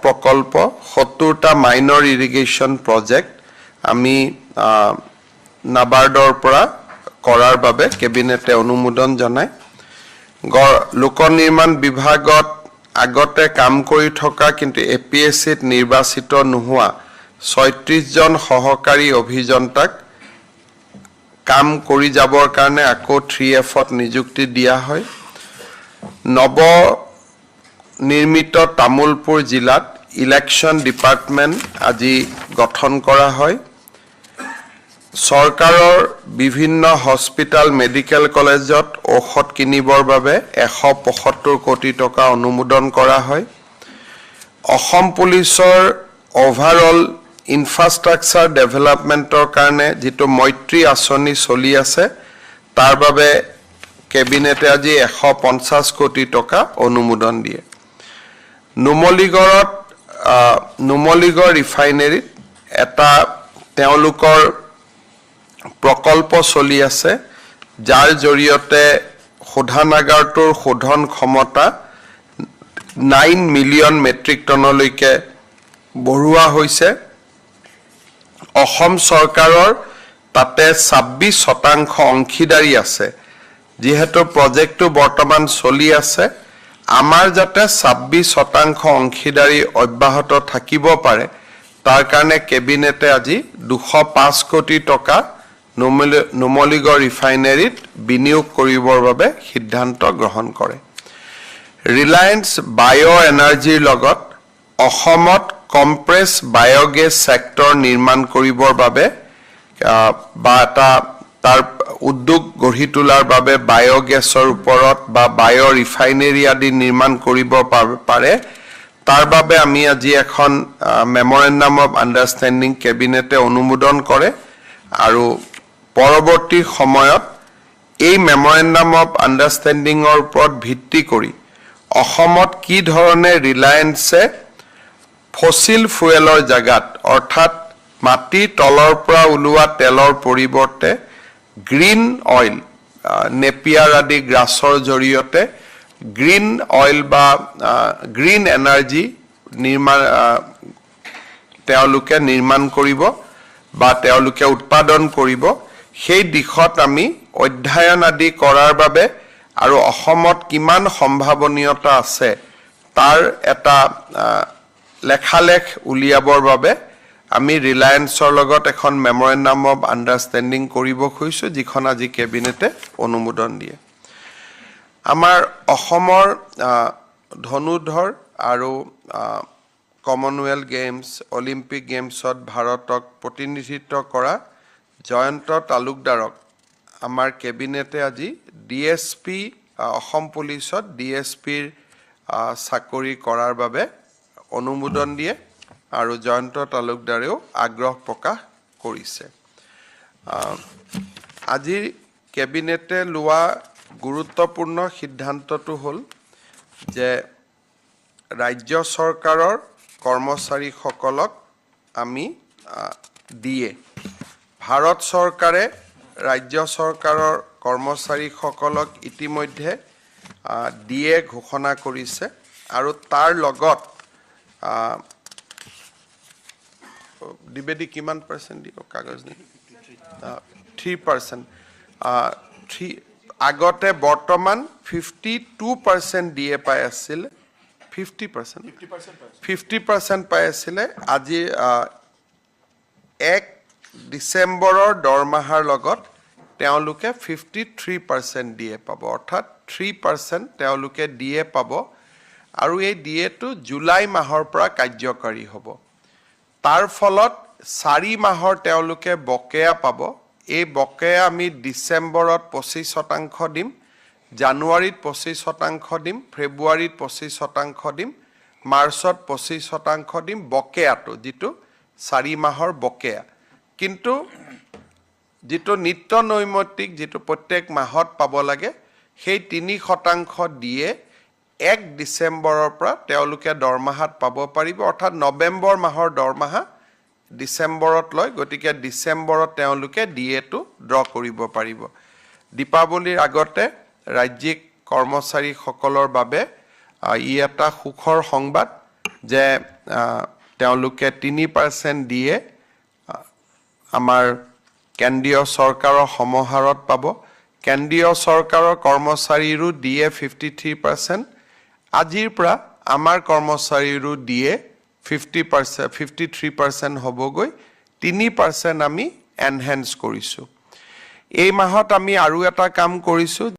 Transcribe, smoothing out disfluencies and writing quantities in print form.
প্ৰকল্প 70টা minor irrigation project আমি নাবাৰ্ডৰ পৰা কৰাৰ বাবে কেবিনেটে অনুমোদন জনায় লোক নিৰ্মাণ বিভাগত আগতে কাম কৰি থকা কিন্তু এপিএছচিত নিৰ্বাচিত নোহোৱা 36 জন সহকাৰী অভিযন্তাক কাম কৰি যাবৰ কাৰণে আকৌ 3Fত নিযুক্তি দিয়া হয় নৱ নিৰ্মিত তামুলপুৰ জিলাত ইলেকশ্যন ডিপাৰ্টমেণ্ট আজি গঠন কৰা হয় চৰকাৰৰ বিভিন্ন হস্পিটাল মেডিকেল কলেজত ঔষধ কিনিবৰ বাবে 175 কোটি টকা অনুমোদন কৰা হয় অসম পুলিচৰ ওভাৰঅল ইনফ্ৰাষ্ট্ৰাকচাৰ ডেভেলপমেণ্টৰ কাৰণে যেটো মৈত্ৰী আঁচনি চলি আছে তাৰ বাবে কেবিনেটে আজি 150 কোটি টকা অনুমোদন দিয়ে নুমলীগড় ৰিফাইনেৰীত এটা তেওঁলোকৰ প্ৰকল্প চলি আছে যাৰ জৰিয়তে শোধনাগাৰটোৰ শোধন ক্ষমতা 9 মিলিয়ন মেট্ৰিক টনলৈকে বঢ়োৱা হৈছে অসম চৰকাৰৰ তাতে 26% অংশীদাৰী আছে যেহেতু প্ৰজেক্টটো বৰ্তমান চলি আছে আমাৰ যাতে 26% অংশীদাৰী অব্যাহত থাকিব পাৰে তাৰ কাৰণে কেবিনেটে আজি 205 কোটি টকা নুমলীগড় ৰিফাইনেৰীত বিনিয়োগ কৰিবৰ বাবে সিদ্ধান্ত গ্ৰহণ কৰে ৰিলায়েন্স বায়ো এনাৰ্জিৰ লগত অসমত কম্প্ৰেছ বায়োগেছ সেক্টৰ নিৰ্মাণ কৰিবৰ বাবে বা তাৰ উদ্যোগ গঢ়ি তোলাৰ বাবে বায়োগেছৰ ওপৰত বা বায়ো ৰিফাইনেৰী আদি নিৰ্মাণ কৰিব পাৰে তাৰ বাবে আমি আজি এখন মেমৰেণ্ডাম অফ আণ্ডাৰষ্টেণ্ডিং কেবিনেটে অনুমোদন কৰে আৰু পৰৱৰ্তী সময়ত এই মেমৰেণ্ডাম অফ আণ্ডাৰষ্টেণ্ডিংৰ ওপৰত ভিত্তি কৰি অসমত কি ধৰণে ৰিলায়েন্সে ফসিল ফুয়েলৰ জাগাত অৰ্থাৎ মাটি তলৰ পৰা ওলোৱা তেলৰ পৰিৱৰ্তে গ্ৰীণ অইল নেপিয়াৰ আদি গ্ৰাছৰ জৰিয়তে গ্ৰীণ অইল বা গ্ৰীণ এনাৰ্জি তেওঁলোকে নিৰ্মাণ কৰিব বা তেওঁলোকে উৎপাদন কৰিব সেই দিশত আমি অধ্যয়ন আদি কৰাৰ বাবে আৰু অসমত কিমান সম্ভাৱনীয়তা আছে তাৰ এটা লেখালেখ উলিয়াবৰ বাবে আমি ৰিলায়েন্সৰ লগত এখন মেমৰেণ্ডাম অফ আণ্ডাৰষ্টেণ্ডিং কৰিব খুজিছো যিখন আজি কেবিনেটে অনুমোদন দিয়ে আমাৰ অসমৰ ধনুধৰ আৰু কমনৱেলথ গেমছ অলিম্পিক গেমছত ভাৰতক প্ৰতিনিধিত্ব কৰা জয়ন্ত তালুকদাৰক আমাৰ কেবিনেটে আজি ডিএছপি অসম পুলিচত ডিএছপিৰ চাকৰি কৰাৰ বাবে অনুমোদন দিয়ে আৰু জয়ন্ত তালুকদাৰেও আগ্ৰহ প্ৰকাশ কৰিছে আজি কেবিনেটে লোৱা গুৰুত্বপূৰ্ণ সিদ্ধান্তটো হ'ল যে ৰাজ্য চৰকাৰৰ কৰ্মচাৰীসকলক আমি দিয়ে ভাৰত চৰকাৰে ৰাজ্য চৰকাৰৰ কৰ্মচাৰীসকলক ইতিমধ্যে দিয়ে ঘোষণা কৰিছে আৰু তাৰ লগত দিবেদি কিমান পাৰ্চেণ্ট দিব কাগজ নি 3% আগতে বৰ্তমান 52% দিয়ে পাই আছিল 50% পাই আছিলে আজি 1 ডিসেম্বৰৰ দৰমহাৰ লগত তেওঁলোকে 53% দিয়ে পাব অৰ্থাৎ 3% তেওঁলোকে দিয়ে পাব আৰু এই দিয়েটো জুলাই মাহৰ পৰা কাৰ্যকাৰী হ'ব তাৰ ফলত 4 মাহৰ তেওঁলোকে বকেয়া পাব এই বকেয়া আমি ডিসেম্বৰত 25% দিম জানুৱাৰীত 25% দিম ফেব্ৰুৱাৰীত 25% দিম মাৰ্চত 25% দিম বকেয়াটো যেটো 4 মাহৰ বকেয়া কিন্তু যেটো নিত্য নৈমিত্তিক যেটো প্ৰত্যেক মাহত পাব লাগে সেই 3% দিয়ে 1 ডিসেম্বৰৰ পৰা তেওঁলোকে দৰমহাত পাব পাৰিব অৰ্থাৎ নৱেম্বৰ মাহৰ দৰমহা ডিসেম্বৰত লয় গতিকে ডিসেম্বৰত তেওঁলোকে দিয়েটো ড্ৰ কৰিব পাৰিব দীপাৱলীৰ আগতে ৰাজ্যিক কৰ্মচাৰীসকলৰ বাবে ই এটা সুখৰ সংবাদ যে তেওঁলোকে 3% দিয়ে আমাৰ কেন্দ্ৰীয় চৰকাৰৰ সমাহাৰত পাব কেন্দ্ৰীয় চৰকাৰৰ কৰ্মচাৰীৰো দিয়ে 53% আজিৰ পৰা আমাৰ কৰ্মচাৰীৰো দিয়ে 50% 53% হ'বগৈ 3% আমি এনহেন্স কৰিছো এই মাহত আমি আৰু এটা কাম কৰিছো